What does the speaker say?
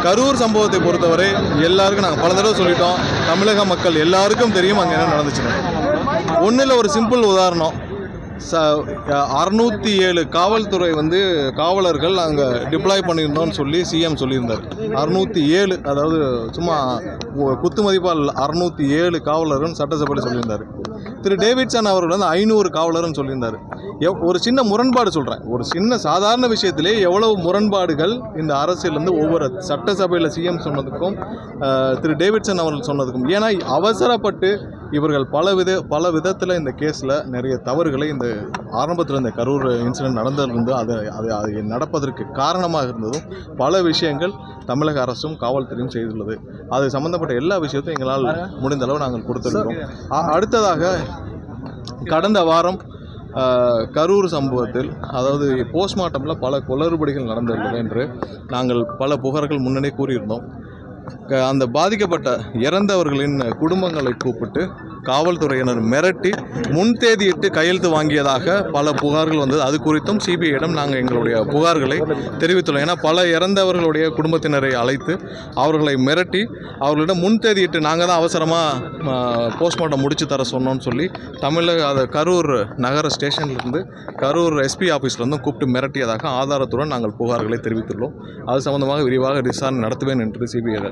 கரூர் சம்பவத்தை பொறுத்தவரை எல்லாருக்கும் நாங்கள் பல தடவை சொல்லிட்டோம். தமிழக மக்கள் எல்லாருக்கும் தெரியும் அங்கே என்ன நடந்துச்சுன்னு. ஒன்றில் ஒரு சிம்பிள் உதாரணம், 607 காவல்துறை காவலர்கள் அங்கே டிப்ளாய் பண்ணியிருந்தோம்னு சொல்லி சிஎம் சொல்லியிருந்தார். 607, அதாவது சும்மா குத்து மதிப்பால் 607 காவலர்கள் சட்டசபையில் சொல்லியிருந்தார். திரு டேவிட்சன் அவர்கள் 500 காவலர்னு சொல்லியிருந்தார். ஒரு சின்ன முரண்பாடு சொல்கிறேன், ஒரு சின்ன சாதாரண விஷயத்திலே எவ்வளவு முரண்பாடுகள் இந்த அரசியலேருந்து ஒவ்வொரு சட்டசபையில் சிஎம் சொன்னதுக்கும் திரு டேவிட்சன் அவர்கள் சொன்னதுக்கும். ஏன்னா அவசரப்பட்டு இவர்கள் பல விதத்தில் இந்த கேஸில் நிறைய தவறுகளை இந்த ஆரம்பத்தில் இந்த கரூர் இன்சிடென்ட் நடந்திருந்து அது நடப்பதற்கு காரணமாக இருந்ததும் பல விஷயங்கள் தமிழக அரசும் காவல்துறையும் செய்துள்ளது. அது சம்பந்தப்பட்ட எல்லா விஷயத்தையும் எங்களால் முடிந்தளவு நாங்கள் கொடுத்துருக்கிறோம். அடுத்ததாக கடந்த வாரம் கரூர் சம்பவத்தில், அதாவது போஸ்ட்மார்ட்டமில் பல குளறுபடிகள் நடந்துள்ளது என்று நாங்கள் பல புகார்கள் முன்னே கூறியிருந்தோம். அந்த பாதிக்கப்பட்ட இறந்தவர்களின் குடும்பங்களை கூப்பிட்டு காவல்துறையினர் மிரட்டி முன்தேதியிட்டு கையெழுத்து வாங்கியதாக பல புகார்கள் வந்தது. அது குறித்தும் சிபிஐயிடம் நாங்கள் எங்களுடைய புகார்களை தெரிவித்துள்ளோம். ஏன்னா பல இறந்தவர்களுடைய குடும்பத்தினரை அழைத்து அவர்களை மிரட்டி அவர்களிடம் முன்தேதியிட்டு நாங்கள் தான் அவசரமாக போஸ்ட்மார்ட்டம் முடித்து தர சொன்னோன்னு சொல்லி கரூர் நகர ஸ்டேஷன்லேருந்து கரூர் எஸ்பி ஆஃபீஸ்லேருந்து கூப்பிட்டு மிரட்டியதாக ஆதாரத்துடன் நாங்கள் புகார்களை தெரிவித்துள்ளோம். அது சம்பந்தமாக விரிவாக விசாரணை நடத்துவேன் என்று சிபிஐ